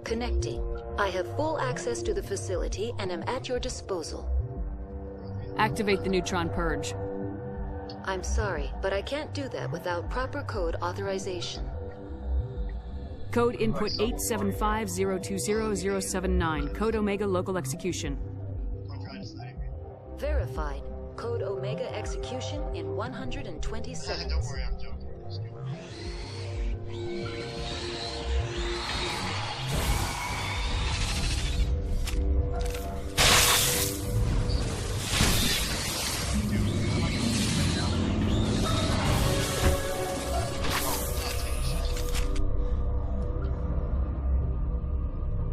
Connecting. I have full access to the facility and am at your disposal. Activate the neutron purge. I'm sorry, but I can't do that without proper code authorization. Code input 875020079. Code Omega local execution. Verified. Code Omega execution in 120 seconds. Don't worry, I'm joking.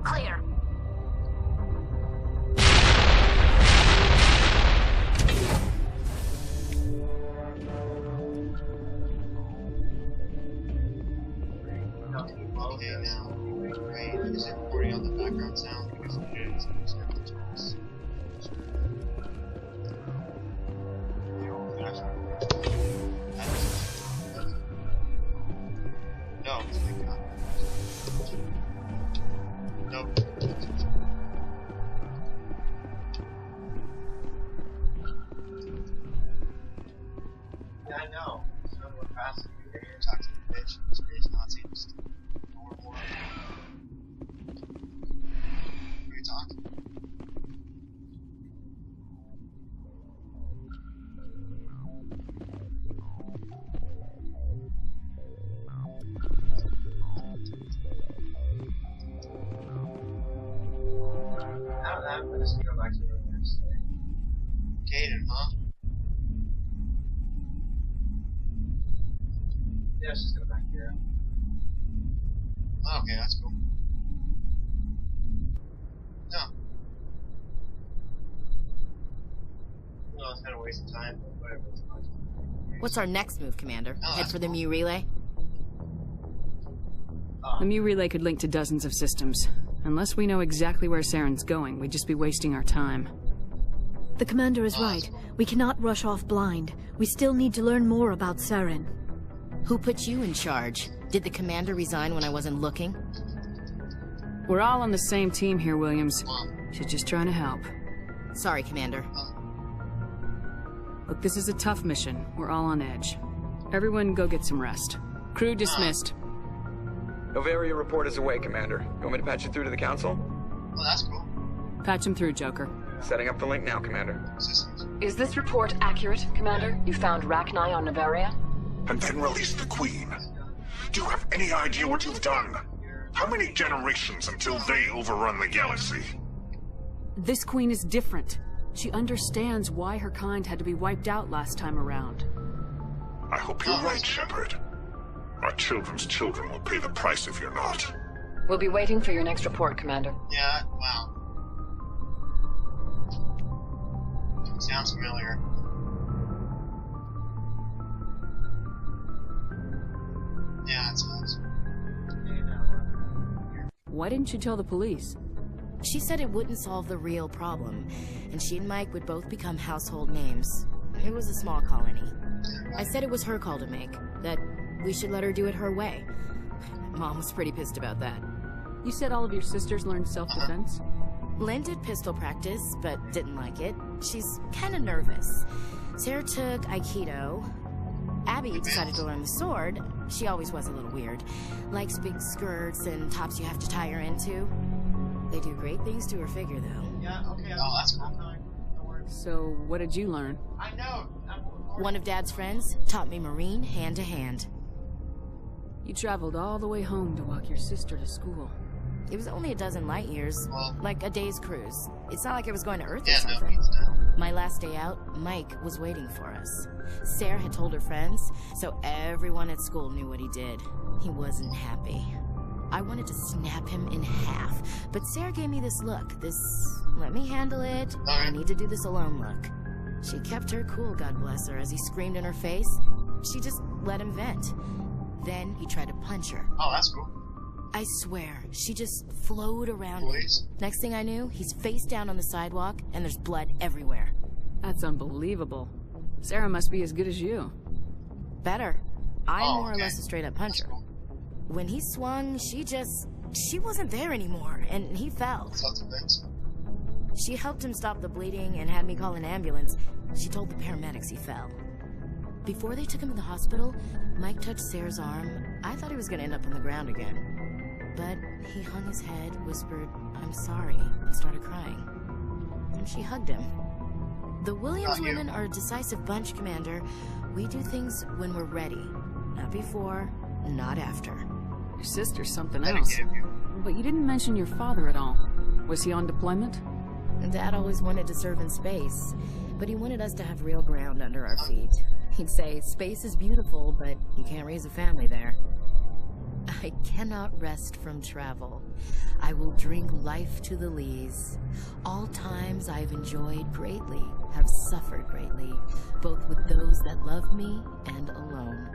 Clear. Okay, now, right, is it recording on the background sound? Because it is. No, thank God. Nope. Yeah, I know. So we're fast. You're gonna talk to the bitch. This crazy Nazi. Just more. Who are you talking? I'm just gonna go back to the university. Gator, huh? Yeah, she's going back here. Oh, okay, that's cool. No. No, it's kind of wasting time, but whatever, it's fine. What's our next move, Commander? Head for the Mu relay? The Mu relay could link to dozens of systems. Unless we know exactly where Saren's going, we'd just be wasting our time. The Commander is right. We cannot rush off blind. We still need to learn more about Saren. Who put you in charge? Did the Commander resign when I wasn't looking? We're all on the same team here, Williams. She's just trying to help. Sorry, Commander. Look, this is a tough mission. We're all on edge. Everyone go get some rest. Crew dismissed. Novaria report is away, Commander. You want me to patch you through to the Council? Oh, that's cool. Patch him through, Joker. Setting up the link now, Commander. Systems. Is this report accurate, Commander? You found Rachni on Novaria? And then released the Queen. Do you have any idea what you've done? How many generations until they overrun the galaxy? This Queen is different. She understands why her kind had to be wiped out last time around. I hope you're right, Shepard. Our children's children will pay the price if you're not. We'll be waiting for your next report, Commander. Yeah, wow. Sounds familiar. Yeah, it sounds. Why didn't you tell the police? She said it wouldn't solve the real problem, and she and Mike would both become household names. It was a small colony. I said it was her call to make, that we should let her do it her way. Mom was pretty pissed about that. You said all of your sisters learned self-defense? Lynn did pistol practice, but didn't like it. She's kind of nervous. Sarah took Aikido. Abby decided to learn the sword. She always was a little weird. Likes big skirts and tops you have to tie her into. They do great things to her figure, though. Yeah, okay. Oh, that's cool. So, what did you learn? I know. One of Dad's friends taught me Marine hand to hand. You traveled all the way home to walk your sister to school. It was only a dozen light years, like a day's cruise. It's not like I was going to Earth or Yeah, something. no. My last day out, Mike was waiting for us. Sarah had told her friends, so everyone at school knew what he did. He wasn't happy. I wanted to snap him in half, but Sarah gave me this look, this let me handle it, I need to do this alone look. She kept her cool, God bless her, as he screamed in her face. She just let him vent. Then he tried to punch her. Oh, that's cool. I swear, she just flowed around him. Please. Next thing I knew, he's face down on the sidewalk, and there's blood everywhere. That's unbelievable. Sarah must be as good as you. Better. I'm more or okay. less a straight-up puncher. Cool. When he swung, she she wasn't there anymore, and he fell. Self-defense. She helped him stop the bleeding and had me call an ambulance. She told the paramedics he fell. Before they took him to the hospital, Mike touched Sarah's arm. I thought he was gonna end up on the ground again. But he hung his head, whispered, "I'm sorry," and started crying. And she hugged him. The Williams women are a decisive bunch, Commander. We do things when we're ready. Not before, not after. Your sister's something I else. gave you. But you didn't mention your father at all. Was he on deployment? Dad always wanted to serve in space, but he wanted us to have real ground under our feet. He'd say, space is beautiful, but you can't raise a family there. I cannot rest from travel. I will drink life to the lees. All times I've enjoyed greatly, have suffered greatly, both with those that love me and alone.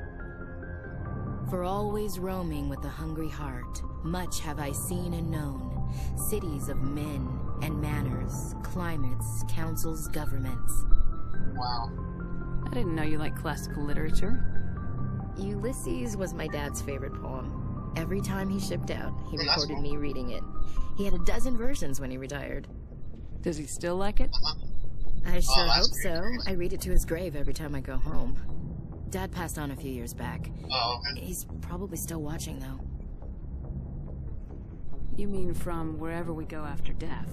For always roaming with a hungry heart, much have I seen and known, cities of men and manners, climates, councils, governments. Wow. I didn't know you liked classical literature. Ulysses was my dad's favorite poem. Every time he shipped out, he Oh, that's recorded cool. me reading it. He had a dozen versions when he retired. Does he still like it? I sure that's hope so. pretty I read it to his grave every time I go home. Dad passed on a few years back. Oh, okay. He's probably still watching, though. You mean from wherever we go after death?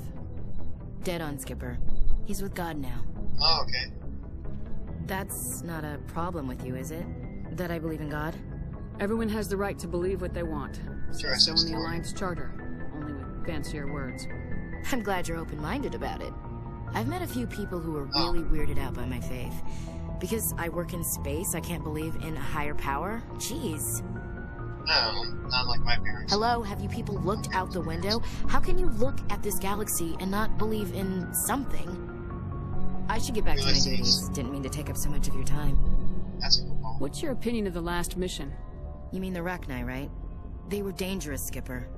Dead on, Skipper. He's with God now. Oh, okay. That's not a problem with you, is it? That I believe in God? Everyone has the right to believe what they want. Sure, So in the sure. Alliance Charter, only with fancier words. I'm glad you're open-minded about it. I've met a few people who are Oh. really weirded out by my faith. Because I work in space, I can't believe in a higher power? Jeez. No, not like my parents. Hello, have you people looked out the window? How can you look at this galaxy and not believe in something? I should get back to my Ulysses. duties. Didn't mean to take up so much of your time. That's a good one. What's your opinion of the last mission? You mean the Rachni, right? They were dangerous, Skipper.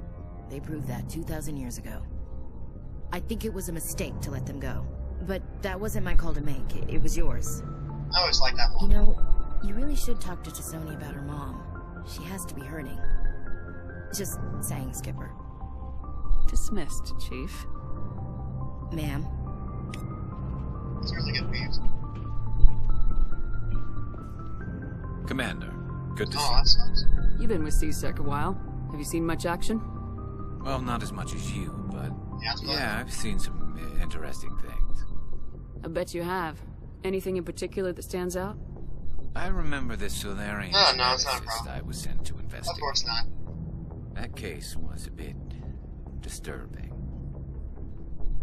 They proved that 2,000 years ago. I think it was a mistake to let them go. But that wasn't my call to make. It was yours. I always like that You one. know, you really should talk to Chisoni about her mom. She has to be hurting. Just saying, Skipper. Dismissed, Chief. Ma'am. It's really good beef. Commander, good to see Oh, that sucks. You've been with CSEC a while. Have you seen much action? you. Well, not as much as you, but Yeah, that's yeah, I've seen some interesting things. I bet you have. Anything in particular that stands out? I remember this Solarian No, it's not a geneticist problem. I was sent to Of investigate. course not. That case was a bit disturbing.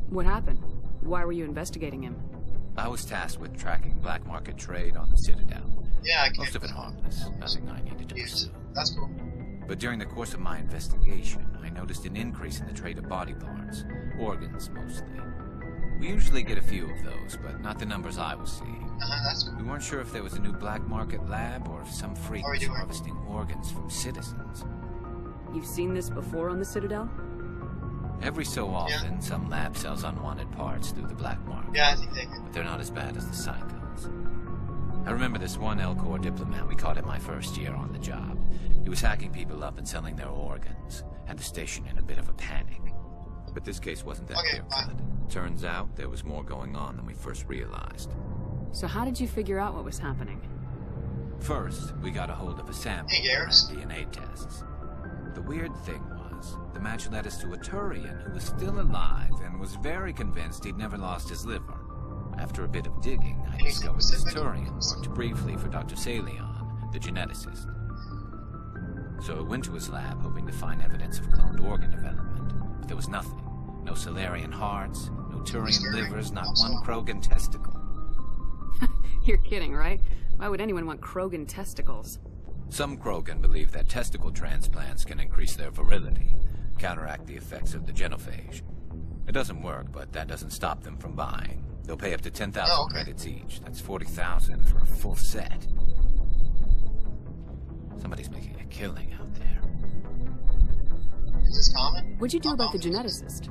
What happened? Why were you investigating him? I was tasked with tracking black market trade on the Citadel. Yeah, I Most can't of it harmless, nothing I needed to use. pursue. That's cool. But during the course of my investigation, I noticed an increase in the trade of body parts, organs mostly. We usually get a few of those, but not the numbers I was seeing. That's cool. We weren't sure if there was a new black market lab or if some freak How are was you doing? harvesting organs from citizens. You've seen this before on the Citadel? Every so often, some lab sells unwanted parts through the black market. Yeah, I think they could. But they're not as bad as the psychos. I remember this one L-Corps diplomat we caught in my first year on the job. He was hacking people up and selling their organs. Had the station in a bit of a panic. But this case wasn't that Okay, clear-cut. Turns out there was more going on than we first realized. So how did you figure out what was happening? First, we got a hold of a sample Hey, and Garrus. ran DNA tests. The weird thing was, the match led us to a Turian who was still alive and was very convinced he'd never lost his liver. After a bit of digging, I Anything discovered this specific? Turian worked briefly for Dr. Salion, the geneticist. So I went to his lab hoping to find evidence of cloned organ development, but there was nothing. No Solarian hearts, no Turian Disturbing. livers, not Also- one Krogan testicle. You're kidding, right? Why would anyone want Krogan testicles? Some Krogan believe that testicle transplants can increase their virility, counteract the effects of the genophage. It doesn't work, but that doesn't stop them from buying. They'll pay up to 10,000 Oh, okay. credits each. That's 40,000 for a full set. Somebody's making a killing out there. Is this common? What'd you do How about the common is geneticist?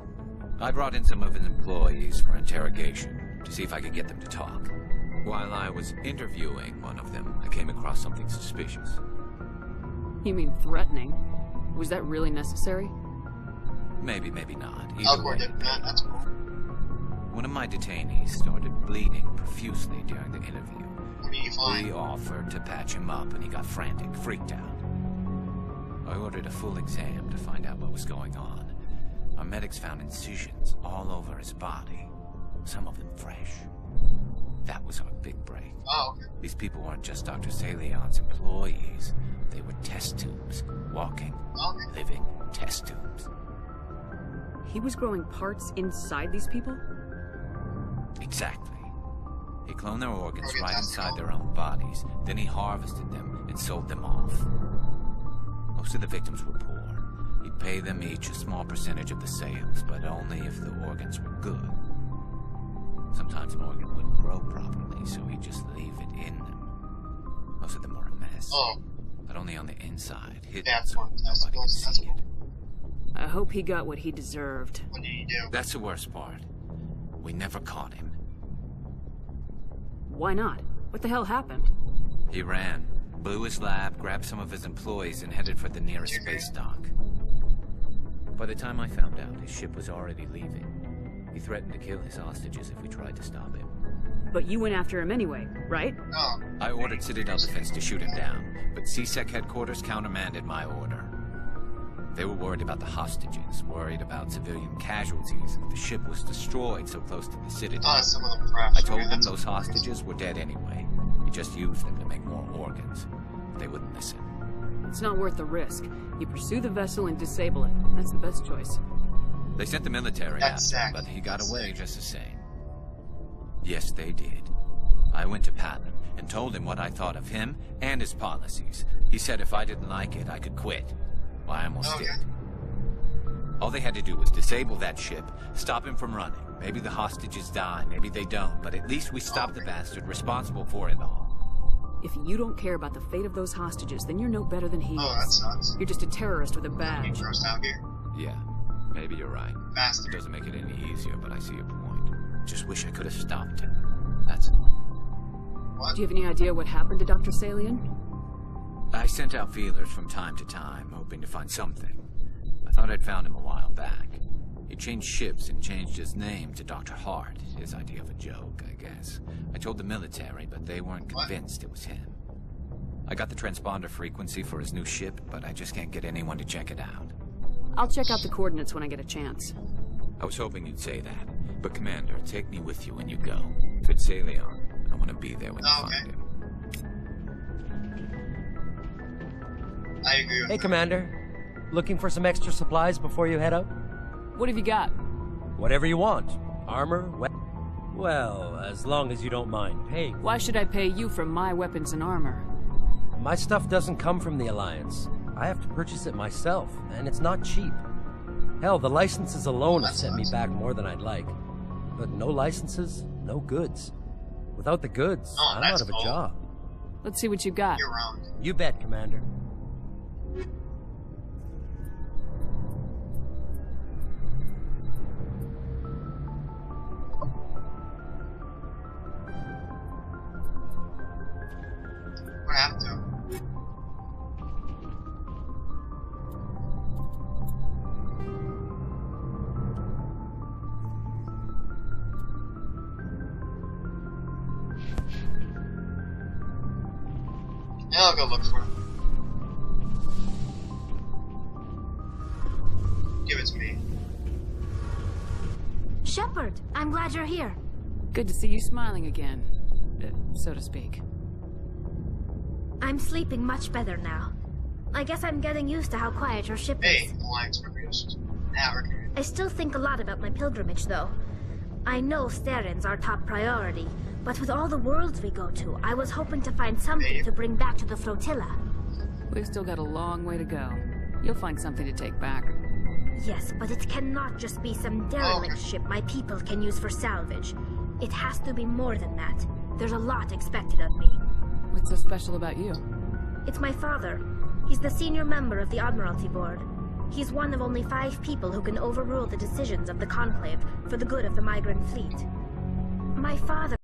I brought in some of his employees for interrogation, to see if I could get them to talk. While I was interviewing one of them, I came across something suspicious. You mean threatening? Was that really necessary? Maybe, maybe not. Either Elcor way, diplomat, that's cool. one of my detainees started bleeding profusely during the interview. What do you find? We offered to patch him up, and he got frantic, freaked out. I ordered a full exam to find out what was going on. Our medics found incisions all over his body, some of them fresh. That was our big break. Oh, okay. These people weren't just Dr. Salion's employees. They were test tubes. Walking, Okay. living test tubes. He was growing parts inside these people? Exactly. He cloned their organs Organ right testing. inside their own bodies. Then he harvested them and sold them off. Most of the victims were poor. He'd pay them each a small percentage of the sales, but only if the organs were good. Sometimes an organ wouldn't grow properly, so he'd just leave it in them. Most of them were a mess. Oh, But only on the inside, hidden that's so one nobody could testicles. That's see it. I hope he got what he deserved. what did you do? That's the worst part. We never caught him. Why not? What the hell happened? He ran, blew his lab, grabbed some of his employees, and headed for the nearest space dock. By the time I found out, his ship was already leaving. He threatened to kill his hostages if we tried to stop him. But you went after him anyway, right? Oh, I ordered Citadel Defense to shoot him down, but CSEC headquarters countermanded my order. They were worried about the hostages, worried about civilian casualties, and the ship was destroyed so close to the Citadel. some of them crashed. I told Okay, them that's those okay. hostages were dead anyway. He just used them to make more organs. They wouldn't listen. It's not worth the risk. You pursue the vessel and disable it. That's the best choice. They sent the military That's after him, sick. but he got That's away sick. just the same. Yes, they did. I went to Patton and told him what I thought of him and his policies. He said if I didn't like it, I could quit. Well, I almost Okay. did. All they had to do was disable that ship, stop him from running. Maybe the hostages die, maybe they don't, but at least we stopped the bastard responsible for it all. If you don't care about the fate of those hostages, then you're no better than he Oh, that is. sucks. You're just a terrorist with a You badge. grossed out here. Yeah, maybe you're right. It Bastard. doesn't make it any easier, but I see your point. Just wish I could have stopped him. That's all. What? Do you have any idea what happened to Dr. Salion? I sent out feelers from time to time, hoping to find something. I thought I'd found him a while back. He changed ships and changed his name to Dr. Hart, his idea of a joke, I guess. I told the military, but they weren't convinced it was him. I got the transponder frequency for his new ship, but I just can't get anyone to check it out. I'll check out the coordinates when I get a chance. I was hoping you'd say that, but Commander, take me with you when you go. If it's Salion, I want to be there when you Okay. find him. I agree with Hey, you. Commander. Looking for some extra supplies before you head out? What have you got? Whatever you want. Armor, well, as long as you don't mind paying. Why should I pay you for my weapons and armor? My stuff doesn't come from the Alliance. I have to purchase it myself, and it's not cheap. Hell, the licenses alone have set me back more than I'd like. But no licenses, no goods. Without the goods, Oh, I'm that's out of a cool. job. Let's see what you got. You're wrong. You bet, Commander. What happened to him? Yeah, I'll go look for him. Give it to me. Shepard, I'm glad you're here. Good to see you smiling again, so to speak. I'm sleeping much better now. I guess I'm getting used to how quiet your ship Hey, is. Alliance recruiters. Now recruited. I still think a lot about my pilgrimage, though. I know Steren's our top priority, but with all the worlds we go to, I was hoping to find something to bring back to the flotilla. We've still got a long way to go. You'll find something to take back. Yes, but it cannot just be some derelict ship my people can use for salvage. It has to be more than that. There's a lot expected of me. What's so special about you? It's my father. He's the senior member of the Admiralty Board. He's one of only 5 people who can overrule the decisions of the Conclave for the good of the migrant fleet. My father